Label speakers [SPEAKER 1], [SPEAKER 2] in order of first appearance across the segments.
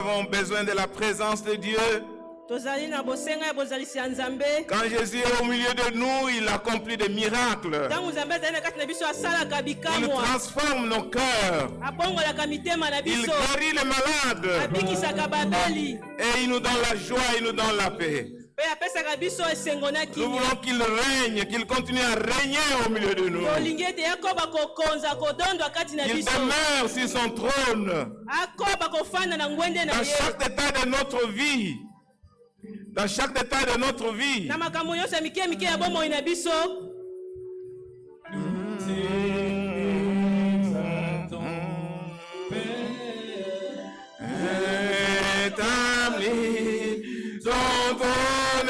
[SPEAKER 1] Nous avons besoin de la présence de Dieu. Quand Jésus est au milieu de nous, il accomplit des miracles. Il transforme nos cœurs. Il guérit les malades. Et il nous donne la joie, il nous donne la paix. Nous voulons qu'il règne, qu'il continue à régner au milieu de nous. Qu'il demeure sur son trône. Dans chaque détail de notre vie. Dans chaque détail de notre vie. Établis dans ton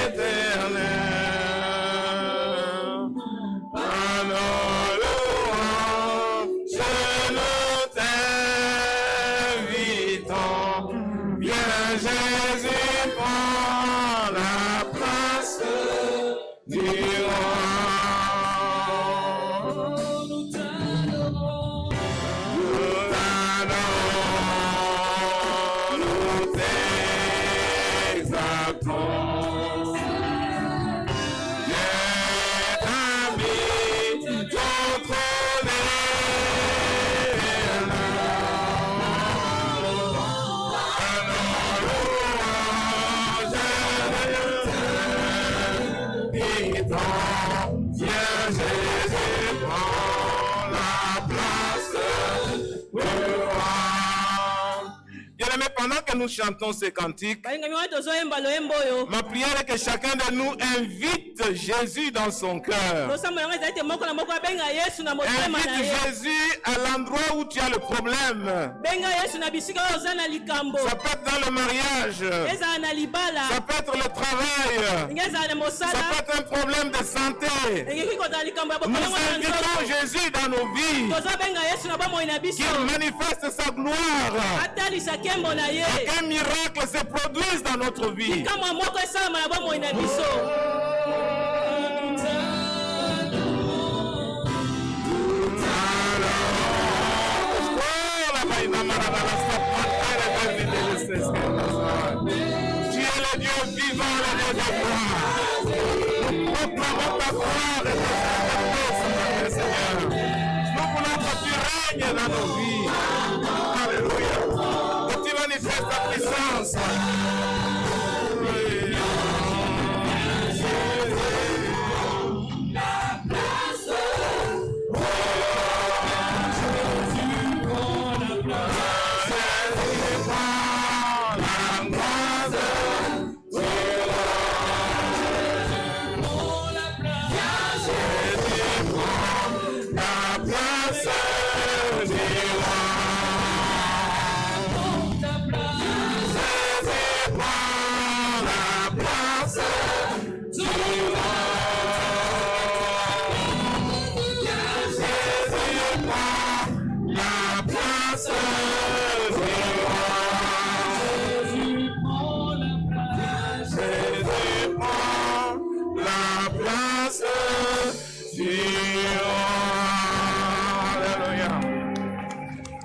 [SPEAKER 1] éternel. Par nos louanges, nous t'invitons. Viens Jésus, prends la place du roi. Nous t'adorons, nous t'exaltons. Établis ton trône Viens Jésus, prends la place du roi. Bien-aimés, pendant que nous chantons ces cantiques, ma prière est que chacun de nous invite Jésus dans son cœur. Invite Jésus à l'endroit où tu as le problème. Ça peut être dans le mariage. Ça peut être le travail. Ça peut être un problème de santé. Nous invitons Jésus dans nos vies. Qu'il manifeste sa gloire. Qu'un miracle se produise dans notre vie. Tu es le Dieu vivant, le Dieu de gloire. Proclamons ta gloire et ta sainteté, Seigneur. Nous voulons que tu règnes dans nos vies. Alléluia. Que tu manifestes ta puissance.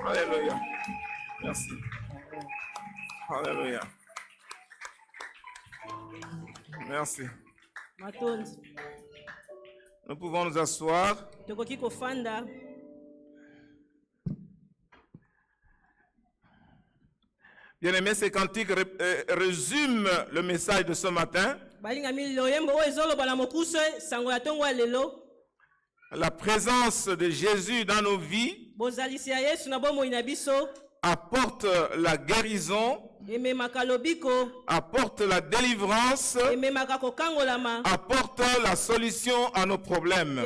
[SPEAKER 1] Alléluia. Merci. Alléluia. Merci. Nous pouvons nous asseoir. Bien-aimés, ces cantiques résument le message de ce matin. La présence de Jésus dans nos vies apporte la guérison, apporte la délivrance, apporte la solution à nos problèmes.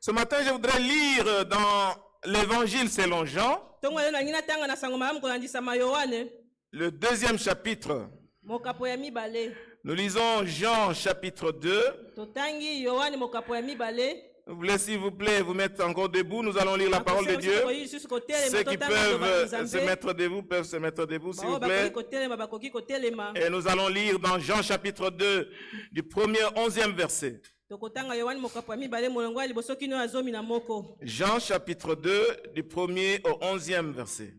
[SPEAKER 1] Ce matin, je voudrais lire dans l'Évangile selon Jean, le 2e chapitre. Nous lisons Jean chapitre 2. Vous voulez, s'il vous plaît, vous mettre encore debout. Nous allons lire la parole de Dieu. Ceux qui peuvent se mettre debout peuvent se mettre debout, s'il vous plaît. Et nous allons lire dans Jean chapitre 2, du 1er au 11e verset. Jean chapitre 2, du 1er au 11e verset.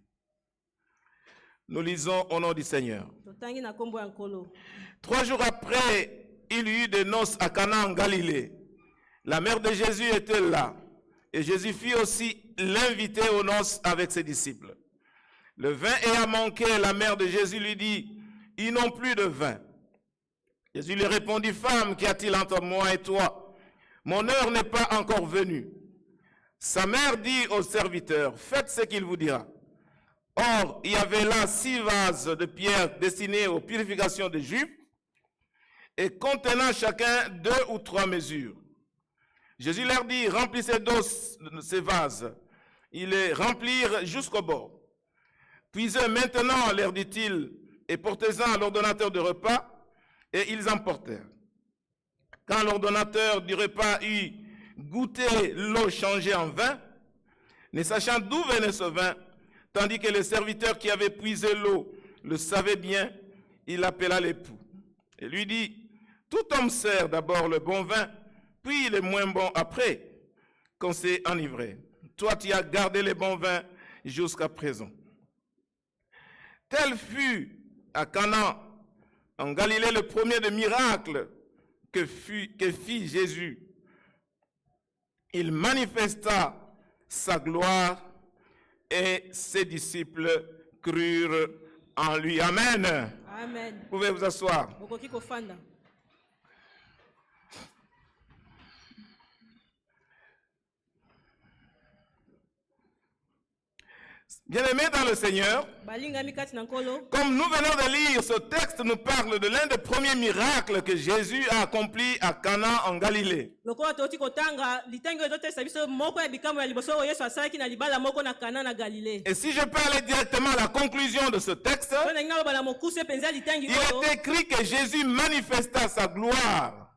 [SPEAKER 1] Nous lisons au nom du Seigneur. 3 jours après, il y eut des noces à Cana en Galilée. La mère de Jésus était là. Et Jésus fit aussi l'inviter aux noces avec ses disciples. Le vin ayant manqué, la mère de Jésus lui dit, « Ils n'ont plus de vin. » Jésus lui répondit, « Femme, qu'y a-t-il entre moi et toi? Mon heure n'est pas encore venue. » Sa mère dit aux serviteurs, « Faites ce qu'il vous dira. » Or, il y avait là 6 vases de pierre destinés aux purifications des Juifs et contenant chacun 2 ou 3 mesures. Jésus leur dit, « Remplissez d'eau ces vases. » Ils les remplirent jusqu'au bord. « Puisez maintenant, leur dit-il, et portez-en à l'ordonnateur de repas. » Et ils emportèrent. Quand l'ordonnateur du repas eut goûté l'eau changée en vin, ne sachant d'où venait ce vin, tandis que le serviteur qui avait puisé l'eau le savait bien, il appela l'époux et lui dit, « Tout homme sert d'abord le bon vin, puis le moins bon après, qu'on s'est enivré. Toi, tu as gardé le bon vin jusqu'à présent. » Tel fut à Cana, en Galilée, le premier des miracles que fit Jésus. Il manifesta sa gloire et ses disciples crurent en lui. Amen.
[SPEAKER 2] Amen.
[SPEAKER 1] Vous pouvez vous asseoir. Bien-aimés dans le Seigneur, comme nous venons de lire, ce texte nous parle de l'un des premiers miracles que Jésus a accompli à Cana en Galilée. Et si je peux aller directement à la conclusion de ce texte, il est écrit que Jésus manifesta sa gloire.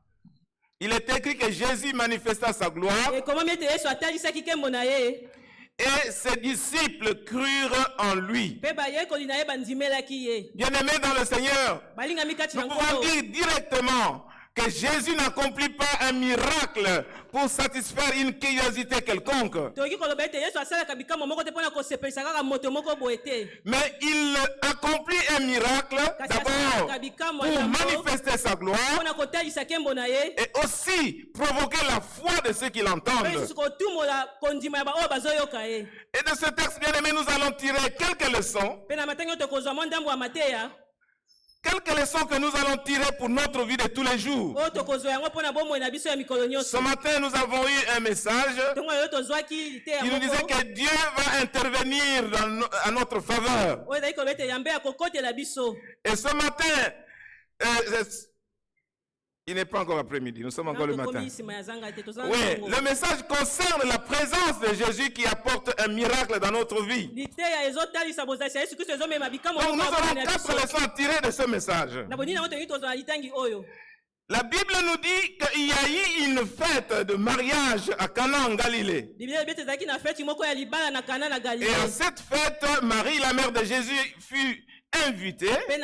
[SPEAKER 1] Il est écrit que Jésus manifesta sa gloire. Et ses disciples crurent en lui. Bien-aimés dans le Seigneur, nous pouvons dire directement que Jésus n'accomplit pas un miracle pour satisfaire une curiosité quelconque. Mais il accomplit un miracle d'abord pour manifester sa gloire et aussi provoquer la foi de ceux qui l'entendent. Et de ce texte, bien-aimé, nous allons tirer quelques leçons. Quelques leçons que nous allons tirer pour notre vie de tous les jours. Ce matin, nous avons eu un message qui nous disait que Dieu va intervenir à notre faveur. Et ce matin, il n'est pas encore après-midi, nous sommes encore le matin. Oui, le message concerne la présence de Jésus qui apporte un miracle dans notre vie. Donc nous avons 4 leçons à tirer de ce message. La Bible nous dit qu'il y a eu une fête de mariage à Cana en Galilée. Et à cette fête, Marie, la mère de Jésus, fut invitée. Et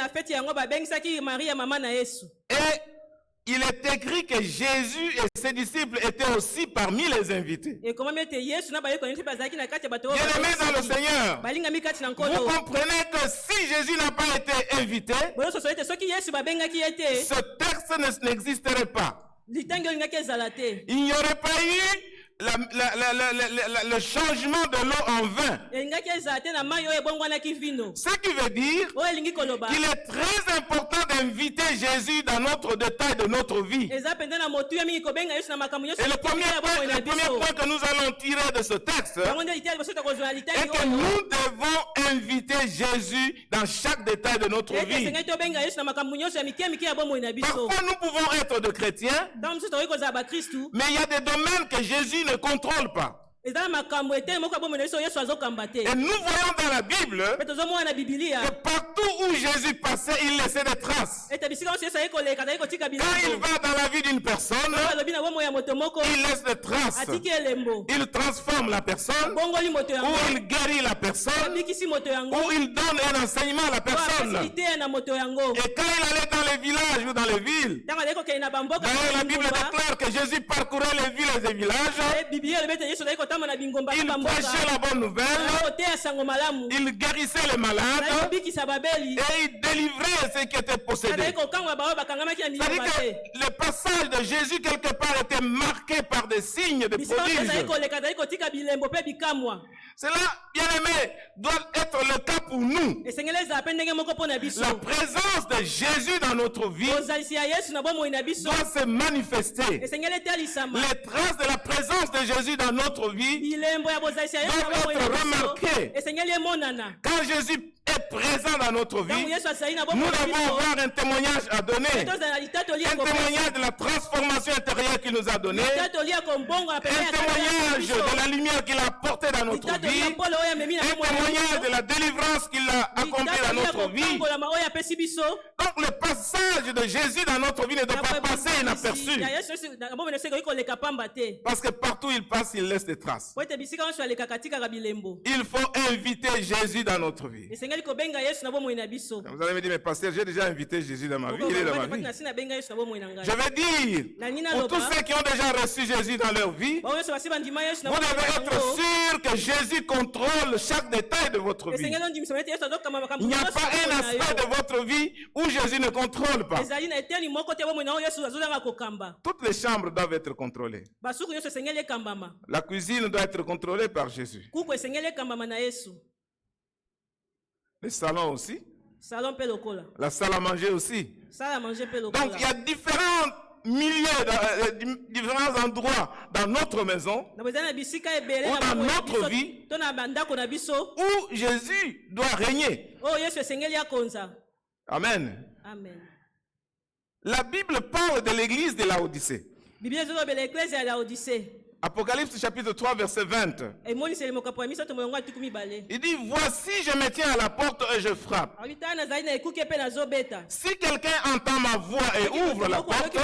[SPEAKER 1] il est écrit que Jésus et ses disciples étaient aussi parmi les invités. Bien-aimés dans le Seigneur, vous comprenez que si Jésus n'a pas été invité, ce texte n'existerait pas. Il n'y aurait pas eu le changement de l'eau en vin. Ce qui veut dire qu'il est très important d'inviter Jésus dans notre détail de notre vie. Et le premier point que nous allons tirer de ce texte est que nous devons inviter Jésus dans chaque détail de notre vie. Parfois nous pouvons être de chrétiens, mais il y a des domaines que Jésus ne contrôle pas. Et nous voyons dans la Bible que partout où Jésus passait, il laissait des traces. Quand il va dans la vie d'une personne, il laisse des traces. Il transforme la personne, ou il guérit la personne, ou il donne un enseignement à la personne. Et quand il allait dans les villages ou dans les villes, d'ailleurs la Bible déclare que Jésus parcourait les villes et les villages. Il prêchait la bonne nouvelle, il guérissait les malades et il délivrait ceux qui étaient possédés. C'est-à-dire que le passage de Jésus quelque part était marqué par des signes de prodiges. Cela, bien aimé, doit être le cas pour nous. La présence de Jésus dans notre vie doit se manifester. Les traces de la présence de Jésus dans notre vie doivent être remarquées. Quand Jésus est présent dans notre vie, nous devons avoir un témoignage à donner. Un témoignage de la transformation intérieure qu'il nous a donnée. Un témoignage de la lumière qu'il a apportée dans notre vie. Un témoignage de la délivrance qu'il a accomplie dans notre vie. Donc le passage de Jésus dans notre vie ne doit pas passer inaperçu. Parce que partout il passe, il laisse des traces. Il faut inviter Jésus dans notre vie. Vous allez me dire, mais pasteur, j'ai déjà invité Jésus dans ma vie. Il est dans ma vie. Je veux dire, pour tous ceux qui ont déjà reçu Jésus dans leur vie, vous devez être sûr que Jésus contrôle chaque détail de votre vie. Il n'y a pas un aspect de votre vie où Jésus ne contrôle pas. Toutes les chambres doivent être contrôlées. La cuisine doit être contrôlée par Jésus. Les salons aussi. La salle à manger aussi. Donc il y a différents différents endroits dans notre maison ou dans notre vie où Jésus doit régner. Amen. La Bible parle de l'église de Laodicée. Apocalypse chapitre 3 verset 20. Il dit, voici je me tiens à la porte et je frappe. Si quelqu'un entend ma voix et ouvre la porte,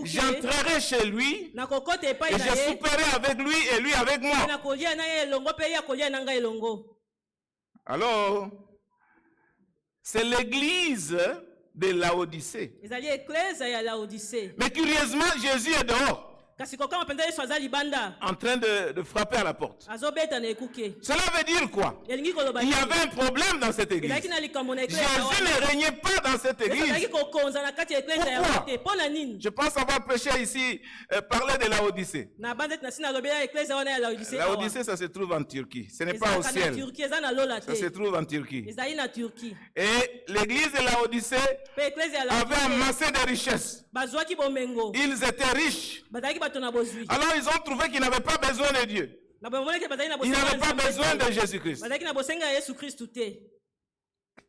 [SPEAKER 1] j'entrerai chez lui et je souperai avec lui et lui avec moi. Alors, c'est l'église de Laodicée. Mais curieusement, Jésus est dehors, en train de frapper à la porte. Cela veut dire quoi? Il y avait un problème dans cette église. Jésus ne régnait pas dans cette église. Pourquoi? Je pense avoir prêché ici, parler de Laodicée. Laodicée, ça se trouve en Turquie. Ce n'est pas au ciel. Ça se trouve en Turquie. Et l'église de Laodicée avait amassé des richesses. Ils étaient riches. Alors ils ont trouvé qu'ils n'avaient pas besoin de Dieu. Ils n'avaient pas besoin de Jésus-Christ.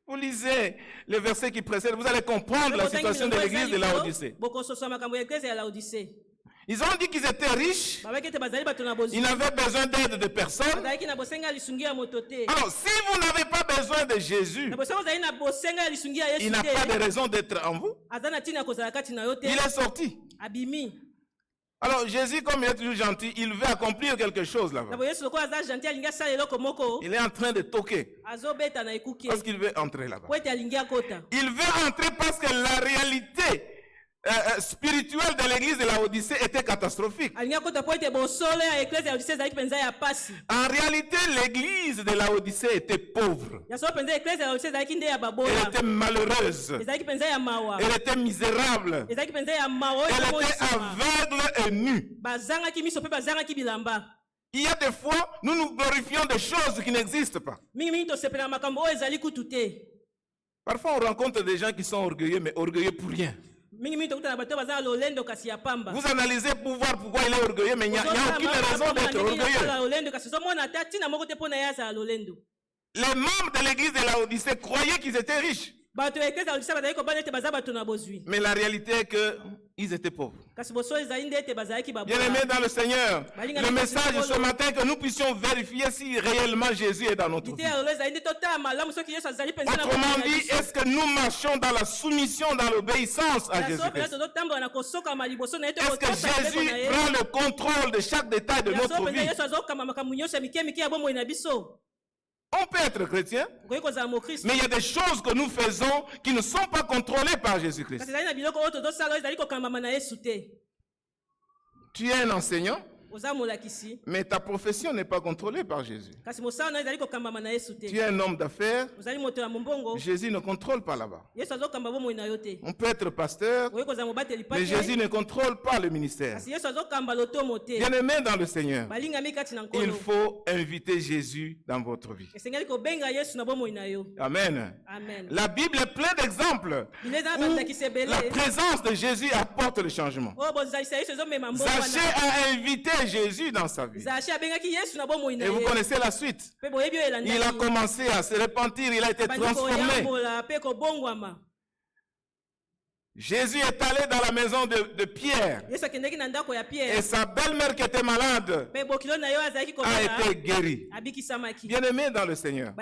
[SPEAKER 1] Vous lisez le verset qui précède, vous allez comprendre la situation de l'église de Laodicée. Ils ont dit qu'ils étaient riches, ils n'avaient besoin d'aide de personne. Alors, si vous n'avez pas besoin de Jésus, il n'a pas de raison d'être en vous. Il est sorti. Alors, Jésus, comme il est toujours gentil, il veut accomplir quelque chose là-bas. Il est en train de toquer. Parce qu'il veut entrer là-bas. Il veut entrer parce que la réalité spirituelle de l'église de Laodicée était catastrophique. En réalité, l'église de Laodicée était pauvre. Elle était malheureuse. Elle était misérable. Elle était aveugle et nue. Il y a des fois, nous nous glorifions des choses qui n'existent pas. Parfois, on rencontre des gens qui sont orgueilleux, mais orgueilleux pour rien. Vous analysez pour voir pourquoi il est orgueilleux, mais il n'y a aucune raison d'être orgueilleux. Les membres de l'église de Laodicée croyaient qu'ils étaient riches. Mais la réalité est qu'ils étaient pauvres. Bien-aimés dans le Seigneur, le message de ce matin, que nous puissions vérifier si réellement Jésus est dans notre vie. Autrement dit, est-ce que nous marchons dans la soumission, dans l'obéissance à Jésus-Christ? Est-ce que Jésus prend le contrôle de chaque détail de notre vie? On peut être chrétien, mais il y a des choses que nous faisons qui ne sont pas contrôlées par Jésus-Christ. Tu es un enseignant, mais ta profession n'est pas contrôlée par Jésus. Tu es un homme d'affaires, Jésus ne contrôle pas là-bas. On peut être pasteur, mais Jésus ne contrôle pas le ministère. Bien-aimé dans le Seigneur, il faut inviter Jésus dans votre vie. Amen. La Bible est pleine d'exemples où la présence de Jésus apporte le changement. Zaché a invité Jésus dans sa vie. Et vous connaissez la suite. Il a commencé à se repentir, il a été transformé. Jésus est allé dans la maison de Pierre. Et sa belle-mère qui était malade a été guérie. Bien-aimé dans le Seigneur,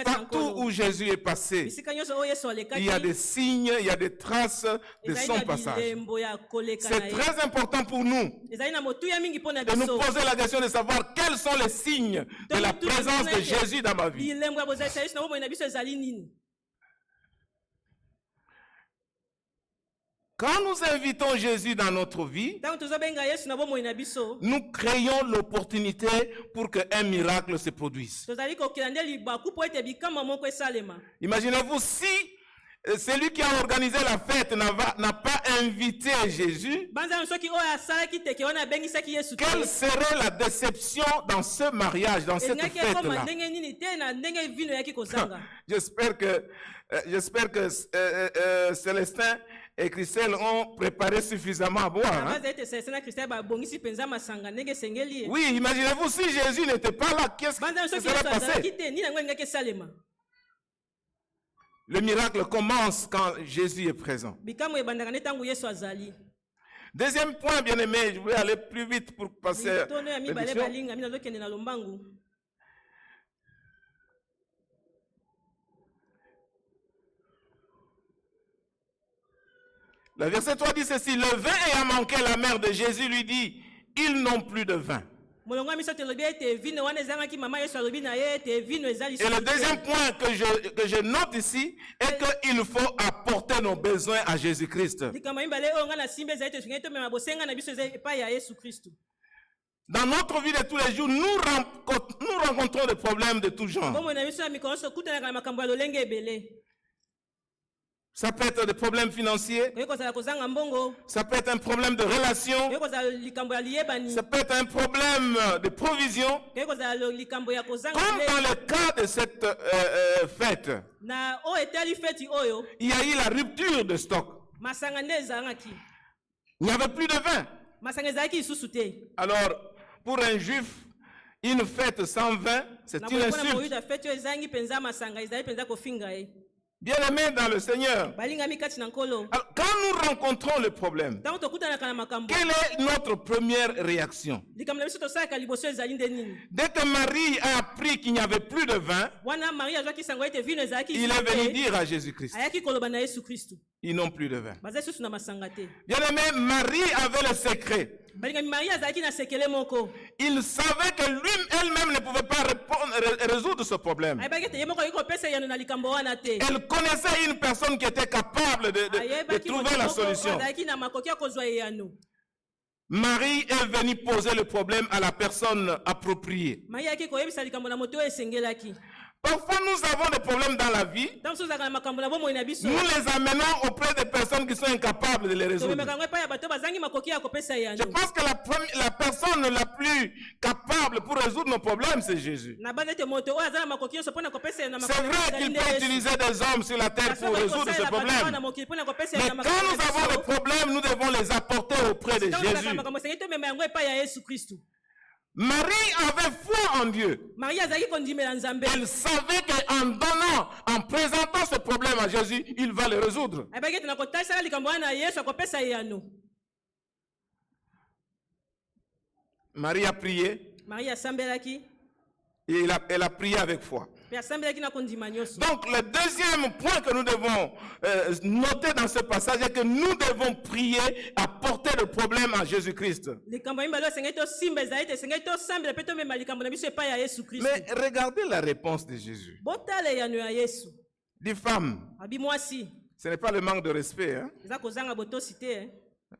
[SPEAKER 1] partout où Jésus est passé, il y a des signes, il y a des traces de son passage. C'est très important pour nous de nous poser la question de savoir quels sont les signes de la présence de Jésus dans ma vie. Quand nous invitons Jésus dans notre vie, nous créons l'opportunité pour qu'un miracle se produise. Imaginez-vous si celui qui a organisé la fête n'a pas invité Jésus, quelle serait la déception dans ce mariage, dans cette fête-là? J'espère que Célestin et Christelle ont préparé suffisamment à boire. Hein? Oui, imaginez-vous si Jésus n'était pas là, qu'est-ce qui serait passé? Le miracle commence quand Jésus est présent. Deuxième point, bien aimé, je vais aller plus vite pour passer à l'édition. Le verset 3 dit ceci: le vin ayant manqué, la mère de Jésus lui dit, ils n'ont plus de vin. Et le deuxième point que je note ici est qu'il faut apporter nos besoins à Jésus-Christ. Dans notre vie de tous les jours, nous rencontrons des problèmes de tout genre. Ça peut être des problèmes financiers. Ça peut être un problème de relation. Ça peut être un problème de provision. Comme dans le cas de cette fête, il y a eu la rupture de stock. Il n'y avait plus de vin. Alors, pour un juif, une fête sans vin, c'est une insulte. Bien-aimés dans le Seigneur, alors, quand nous rencontrons le problème, quelle est notre première réaction? Dès que Marie a appris qu'il n'y avait plus de vin, il est venu dire à Jésus-Christ, ils n'ont plus de vin. Bien-aimé, Marie avait le secret. Il savait que elle-même ne pouvait pas résoudre ce problème. Elle connaissait une personne qui était capable de trouver la solution. Marie est venue poser le problème à la personne appropriée. Parfois, nous avons des problèmes dans la vie. Nous les amenons auprès des personnes qui sont incapables de les résoudre. Je pense que la personne la plus capable pour résoudre nos problèmes, c'est Jésus. C'est vrai qu'il peut utiliser des hommes sur la terre pour résoudre ce problème. Mais quand nous avons des problèmes, nous devons les apporter auprès de Jésus. Marie avait foi en Dieu. Elle savait qu'en donnant, en présentant ce problème à Jésus, il va le résoudre. Marie a prié. Et elle a prié avec foi. Donc le deuxième point que nous devons noter dans ce passage est que nous devons prier à porter le problème à Jésus-Christ. Mais regardez la réponse de Jésus. Des femmes, ce n'est pas le manque de respect. Hein?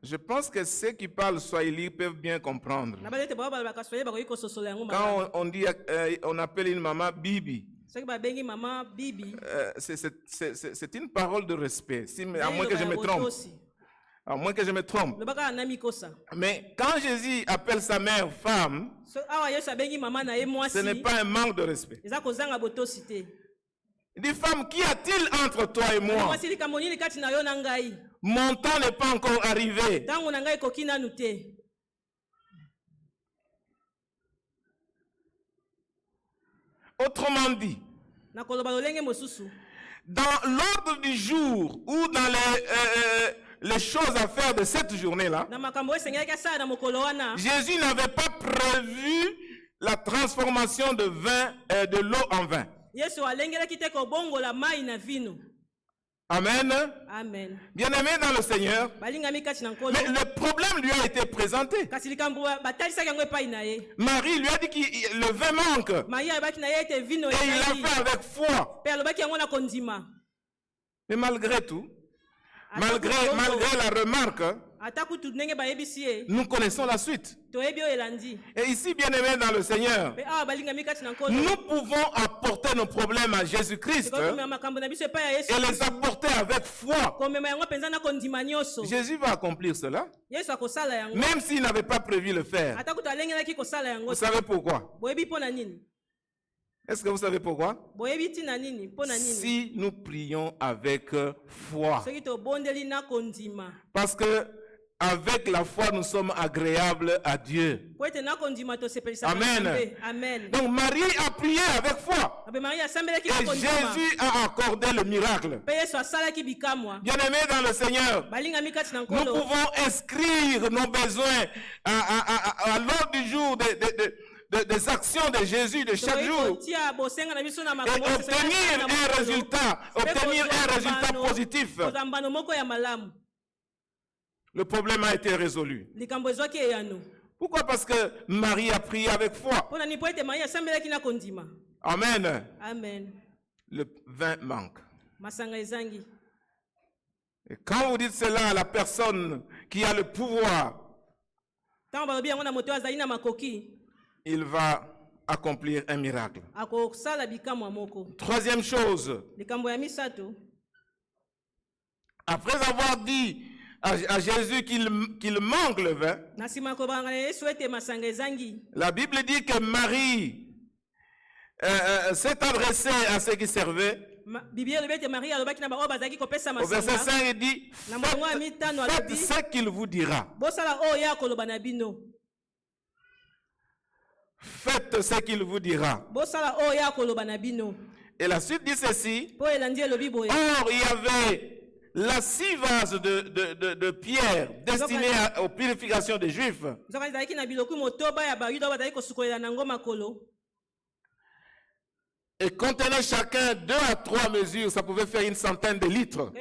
[SPEAKER 1] Je pense que ceux qui parlent swahili peuvent bien comprendre. Quand on dit, on appelle une maman Bibi, c'est une parole de respect, à moins que je me trompe. À moins que je me trompe. Mais quand Jésus appelle sa mère femme, ce n'est pas un manque de respect. Il dit, femme, qu'y a-t-il entre toi et moi? Mon temps n'est pas encore arrivé. Autrement dit, dans l'ordre du jour ou dans les choses à faire de cette journée-là, Jésus n'avait pas prévu la transformation de l'eau en vin. Amen. Amen. Bien-aimé dans le Seigneur, mais le problème lui a été présenté. Marie lui a dit que le vin manque. Et il l'a fait avec foi. Mais malgré tout, malgré la remarque, nous connaissons la suite. Et ici, bien-aimés dans le Seigneur, nous pouvons apporter nos problèmes à Jésus-Christ et les apporter avec foi. Jésus va accomplir cela, même s'il n'avait pas prévu le faire. Vous savez pourquoi? Est-ce que vous savez pourquoi? Si nous prions avec foi. Parce que avec la foi, nous sommes agréables à Dieu. Amen. Amen. Donc Marie a prié avec foi. Et Jésus a accordé le miracle. Bien-aimés dans le Seigneur, nous pouvons inscrire nos besoins à l'ordre du jour des actions de Jésus de chaque jour et obtenir un résultat positif. Le problème a été résolu. Pourquoi? Parce que Marie a prié avec foi. Amen. Amen. Le vin manque. Et quand vous dites cela à la personne qui a le pouvoir, il va accomplir un miracle. Troisième chose, après avoir dit à Jésus qu'il manque le vin, la Bible dit que Marie s'est adressée à ceux qui servaient. Au verset 5, il dit, faites ce qu'il vous dira. Faites ce qu'il vous dira. Et la suite dit ceci. Or, il y avait la 6 vases de pierre destinés aux purifications des Juifs. Et contenait chacun 2 à 3 mesures. Ça pouvait faire une centaine de litres.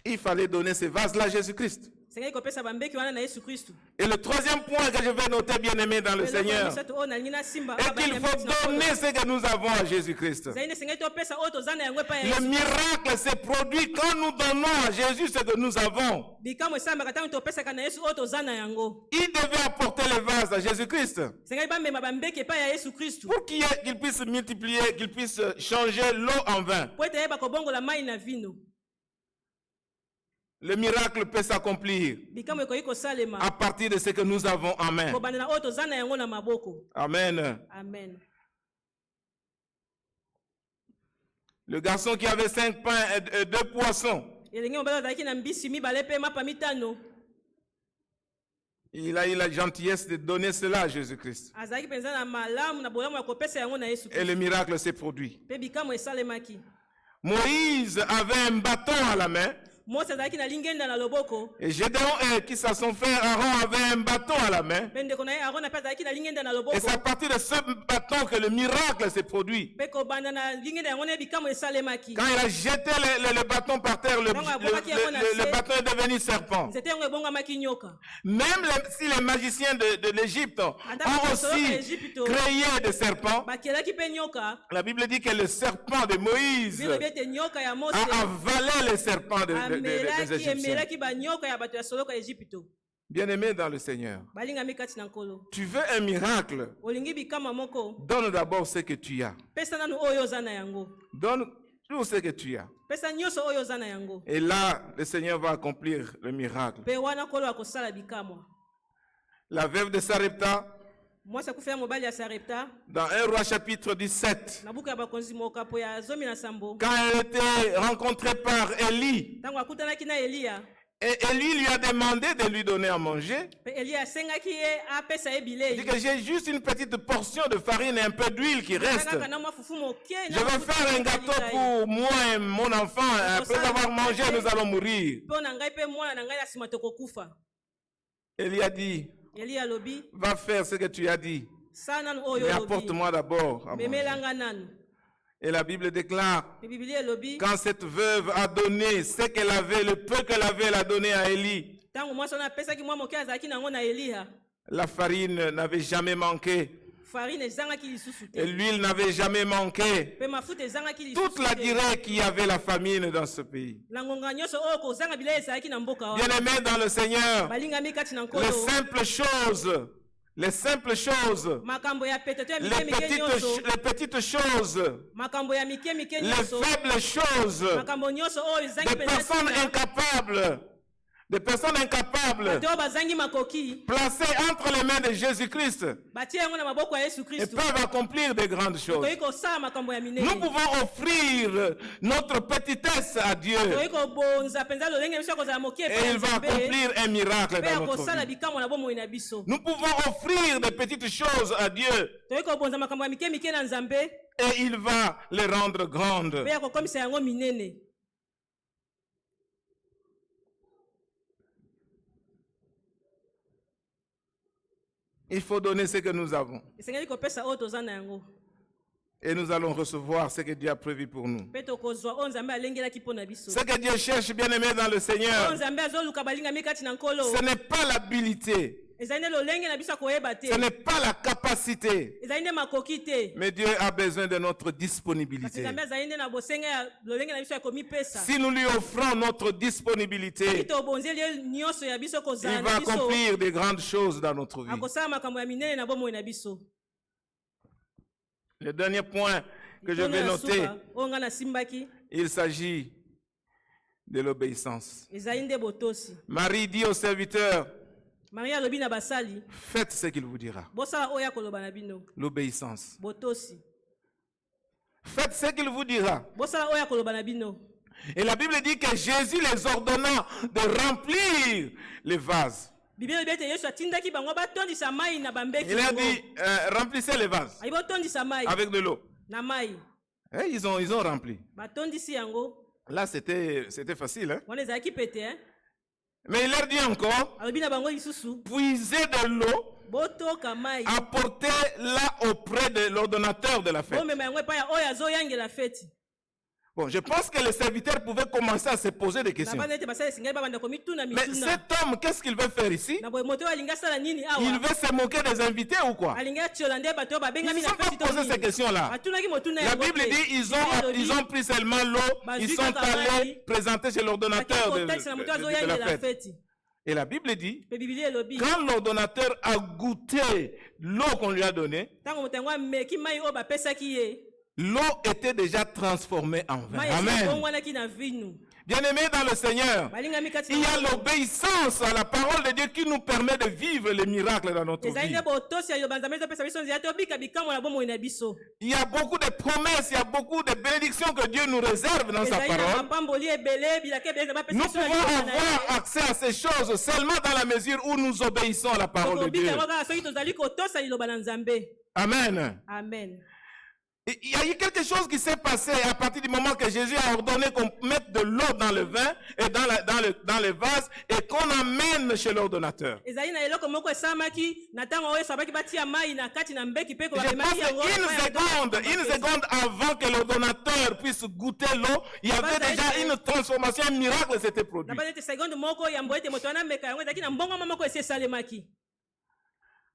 [SPEAKER 1] Il fallait donner ces vases-là à Jésus-Christ. Et le troisième point que je vais noter, bien-aimé dans le Seigneur, est qu'il faut donner ce que nous avons à Jésus-Christ. Le miracle s'est produit quand nous donnons à Jésus ce que nous avons. Il devait apporter les vases à Jésus-Christ pour qu'il puisse multiplier, qu'il puisse changer l'eau en vin. Le miracle peut s'accomplir à partir de ce que nous avons en main. Amen. Amen. Le garçon qui avait 5 pains et 2 poissons, Il a eu la gentillesse de donner cela à Jésus-Christ. Et le miracle s'est produit. Moïse avait un bâton à la main. Et Gédéon, qui est son frère Aaron, avait un bâton à la main. Et c'est à partir de ce bâton que le miracle s'est produit. Quand il a jeté le bâton par terre, le bâton est devenu serpent. Même si les magiciens de l'Égypte ont aussi créé des serpents, la Bible dit que le serpent de Moïse a avalé les serpents des Égyptiens. Bien-aimé dans le Seigneur, tu veux un miracle, donne d'abord ce que tu as. Donne tout ce que tu as. Et là, le Seigneur va accomplir le miracle. La veuve de Sarepta, dans 1 Roi chapitre 17, quand elle était rencontrée par Élie, et Élie lui a demandé de lui donner à manger. Il dit que j'ai juste une petite portion de farine et un peu d'huile qui reste. Je vais faire un gâteau pour moi et mon enfant. Après avoir mangé, nous allons mourir. Élie a dit, va faire ce que tu as dit. Mais apporte-moi d'abord à manger. Et la Bible déclare, quand cette veuve a donné ce qu'elle avait, le peu qu'elle avait, elle a donné à Élie. La farine n'avait jamais manqué. Et l'huile n'avait jamais manqué. Toute la durée qu'il y avait la famine dans ce pays. Bien-aimé dans le Seigneur, les simples choses, les petites choses, les faibles choses, des personnes incapables, placées entre les mains de Jésus-Christ, et peuvent accomplir de grandes choses. Nous pouvons offrir notre petitesse à Dieu, et il va accomplir un miracle dans notre vie. Nous pouvons offrir des petites choses à Dieu, et il va les rendre grandes. Il faut donner ce que nous avons. Et nous allons recevoir ce que Dieu a prévu pour nous. Ce que Dieu cherche, bien aimé dans le Seigneur, ce n'est pas l'habilité. Ce n'est pas la capacité. Mais Dieu a besoin de notre disponibilité. Si nous lui offrons notre disponibilité, il va accomplir de grandes choses dans notre vie. Le dernier point que je vais noter, il s'agit de l'obéissance. Marie dit au serviteur, faites ce qu'il vous dira. L'obéissance. Faites ce qu'il vous dira. Et la Bible dit que Jésus les ordonna de remplir les vases. Il a dit, remplissez les vases avec de l'eau. Et ils ont rempli. Là, c'était facile. Hein? Mais il leur dit encore, puisez de l'eau, apportez-la auprès de l'ordonnateur de la fête. Bon, je pense que les serviteurs pouvaient commencer à se poser des questions. Mais cet homme, qu'est-ce qu'il veut faire ici? Il veut se moquer des invités ou quoi? Ils ne sont pas posé ces questions-là. La Bible dit, ils ont pris seulement l'eau, ils sont allés présenter chez l'ordonnateur de la fête. Et la Bible dit, quand l'ordonnateur a goûté l'eau qu'on lui a donnée, l'eau était déjà transformée en vin. Amen. Bien-aimés dans le Seigneur, il y a l'obéissance à la parole de Dieu qui nous permet de vivre les miracles dans notre vie. Il y a beaucoup de promesses, il y a beaucoup de bénédictions que Dieu nous réserve dans sa parole. Nous pouvons avoir accès à ces choses seulement dans la mesure où nous obéissons à la parole de Dieu. Amen.
[SPEAKER 2] Amen.
[SPEAKER 1] Il y a eu quelque chose qui s'est passé à partir du moment que Jésus a ordonné qu'on mette de l'eau dans le vin et dans les vases et qu'on amène chez l'ordonnateur. Je pense une seconde avant que l'ordonnateur puisse goûter l'eau, il y avait déjà une transformation, un miracle s'était produit.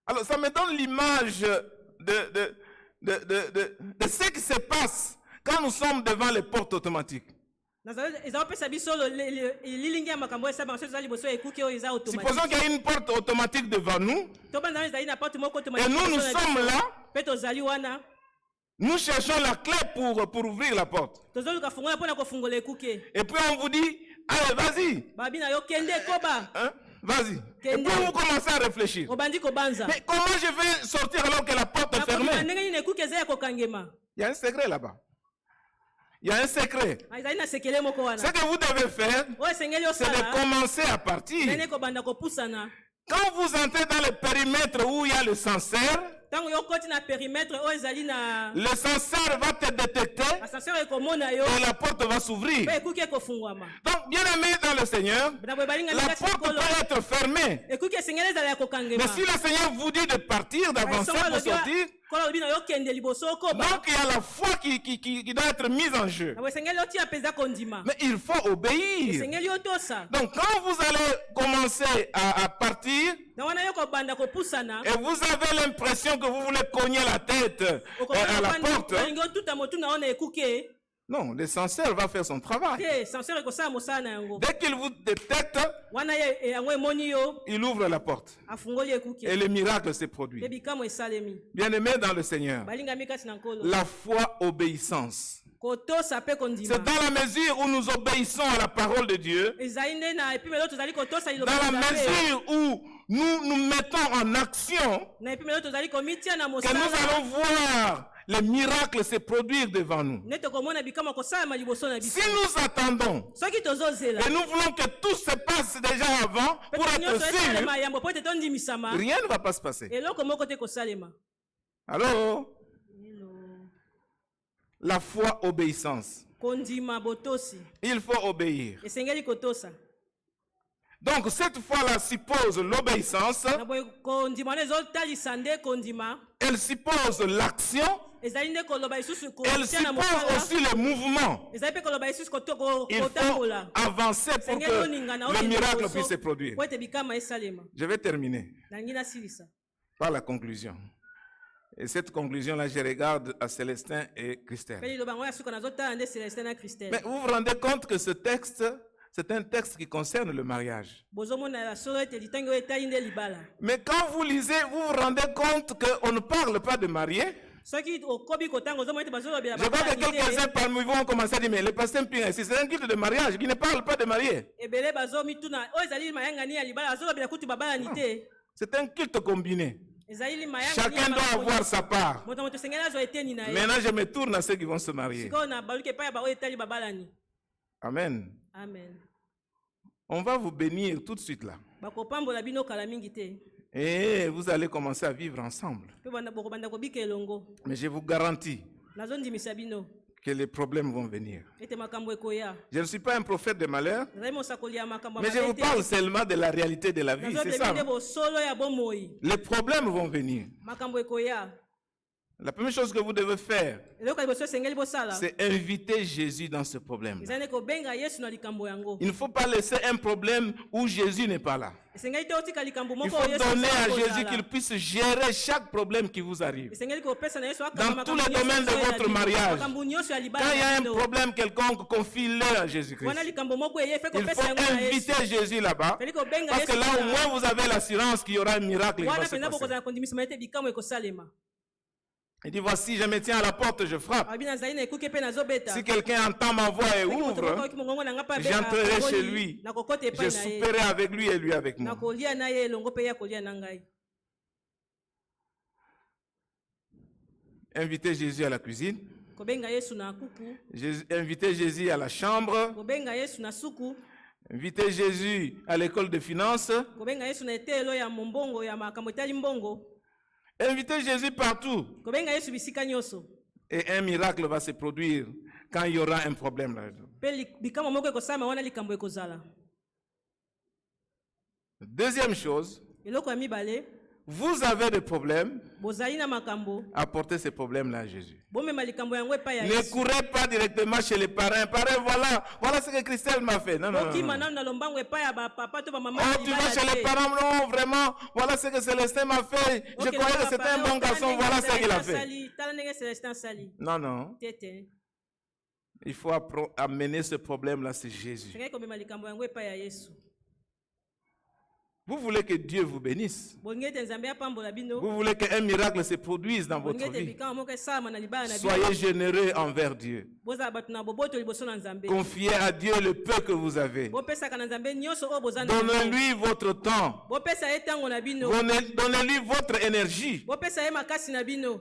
[SPEAKER 1] Alors ça me donne l'image de ce qui se passe quand nous sommes devant les portes automatiques. Supposons qu'il y a une porte automatique devant nous et nous sommes là. Nous cherchons la clé pour ouvrir la porte. Et puis on vous dit, allez, vas-y. Hein? Vas-y. Et puis vous commencez à réfléchir. Mais comment je vais sortir alors que la porte est fermée? Il y a un secret là-bas. Il y a un secret. Ce que vous devez faire, c'est de commencer à partir. Quand vous entrez dans le périmètre où il y a le censaire, le censaire va te détecter et la porte va s'ouvrir. Donc, bien aimé dans le Seigneur, la porte peut être fermée. Mais si le Seigneur vous dit de partir, d'avancer pour sortir, donc il y a la foi qui doit être mise en jeu. Mais il faut obéir. Donc quand vous allez commencer à partir, et vous avez l'impression que vous voulez cogner la tête à la porte, non, le censeur va faire son travail. Dès qu'il vous détecte, il ouvre la porte. Et le miracle s'est produit. Bien-aimé dans le Seigneur, la foi obéissance. C'est dans la mesure où nous obéissons à la parole de Dieu, dans la mesure où nous nous mettons en action, que nous allons voir les miracles se produire devant nous. Si nous attendons et nous voulons que tout se passe déjà avant pour être sûr, rien ne va pas se passer. Allô? La foi obéissance. Il faut obéir. Donc cette foi-là suppose l'obéissance. Elle suppose l'action. Elle suppose aussi le mouvement. Il faut avancer pour que le miracle puisse se produire. Je vais terminer par la conclusion. Et cette conclusion-là, je regarde à Célestin et Christelle. Mais vous vous rendez compte que ce texte, c'est un texte qui concerne le mariage. Mais quand vous lisez, vous vous rendez compte qu'on ne parle pas de mariés. Je crois que quelques-uns parmi vous ont commencé à dire, mais le pasteur Mpinga, c'est un culte de mariage qui ne parle pas de mariés. C'est un culte combiné. Chacun doit avoir sa part. Maintenant, je me tourne à ceux qui vont se marier. Amen.
[SPEAKER 2] Amen.
[SPEAKER 1] On va vous bénir tout de suite là. Et vous allez commencer à vivre ensemble. Mais je vous garantis que les problèmes vont venir. Je ne suis pas un prophète de malheur, mais je vous parle seulement de la réalité de la vie. C'est ça. Les problèmes vont venir. La première chose que vous devez faire, c'est inviter Jésus dans ce problème. Il ne faut pas laisser un problème où Jésus n'est pas là. Il faut donner à Jésus qu'il puisse gérer chaque problème qui vous arrive. Dans tous les domaines de votre mariage, quand il y a un problème quelconque, confie-le à Jésus-Christ. Il faut inviter Jésus là-bas, parce que là au moins vous avez l'assurance qu'il y aura un miracle qui va se passer. Il dit, voici, je me tiens à la porte, je frappe. Si quelqu'un entend ma voix et ouvre, j'entrerai chez lui. Je souperai avec lui et lui avec moi. Invitez Jésus à la cuisine. Invitez Jésus à la chambre. Invitez Jésus à l'école de finances. Invitez Jésus partout. Et un miracle va se produire quand il y aura un problème là-dedans. Deuxième chose, vous avez des problèmes, apportez ces problèmes-là à Jésus. Ne courez pas directement chez les parents. Parents, voilà ce que Christelle m'a fait. Non, non, non. Oh, tu vas chez les parents, non, vraiment, voilà ce que Célestin m'a fait. Je croyais que c'était un bon garçon, voilà ce qu'il a fait. Non, non. Il faut amener ce problème-là, c'est Jésus. Vous voulez que Dieu vous bénisse. Vous voulez qu'un miracle se produise dans votre vie. Soyez généreux envers Dieu. Confiez à Dieu le peu que vous avez. Donnez-lui votre temps. Donnez-lui votre énergie.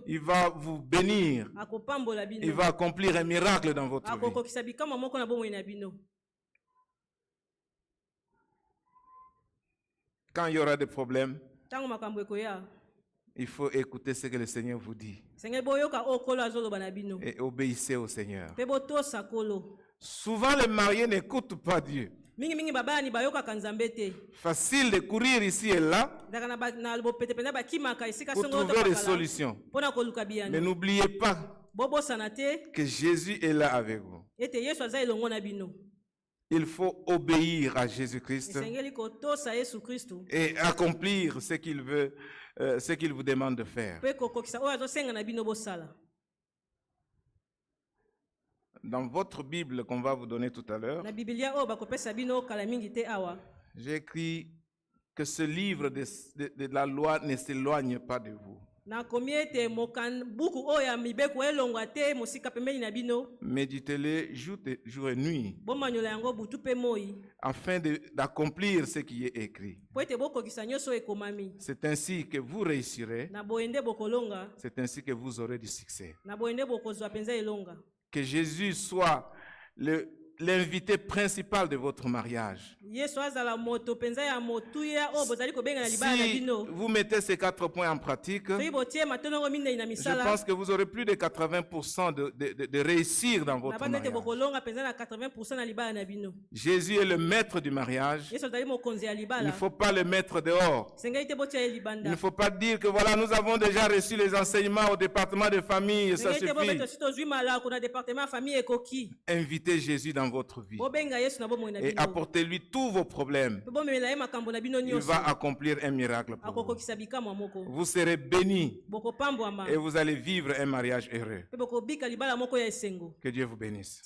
[SPEAKER 1] Il va vous bénir. Il va accomplir un miracle dans votre vie. Quand il y aura des problèmes, il faut écouter ce que le Seigneur vous dit. Et obéissez au Seigneur. Souvent, les mariés n'écoutent pas Dieu. Facile de courir ici et là pour trouver des solutions. Mais n'oubliez pas que Jésus est là avec vous. Il faut obéir à Jésus-Christ et accomplir ce qu'il veut, ce qu'il vous demande de faire. Dans votre Bible qu'on va vous donner tout à l'heure, j'ai écrit que ce livre de la loi ne s'éloigne pas de vous. Méditez-le jour et nuit afin d'accomplir ce qui est écrit. C'est ainsi que vous réussirez. C'est ainsi que vous aurez du succès. Que Jésus soit l'invité principal de votre mariage. Si vous mettez ces 4 points en pratique, je pense que vous aurez plus de 80% de réussir dans votre mariage. Jésus est le maître du mariage. Il ne faut pas le mettre dehors. Il ne faut pas dire que voilà, nous avons déjà reçu les enseignements au département de famille, ça suffit. Invitez Jésus dans votre vie et apportez-lui tous vos problèmes. Il va accomplir un miracle pour vous. Vous serez bénis et vous allez vivre un mariage heureux. Que Dieu vous bénisse.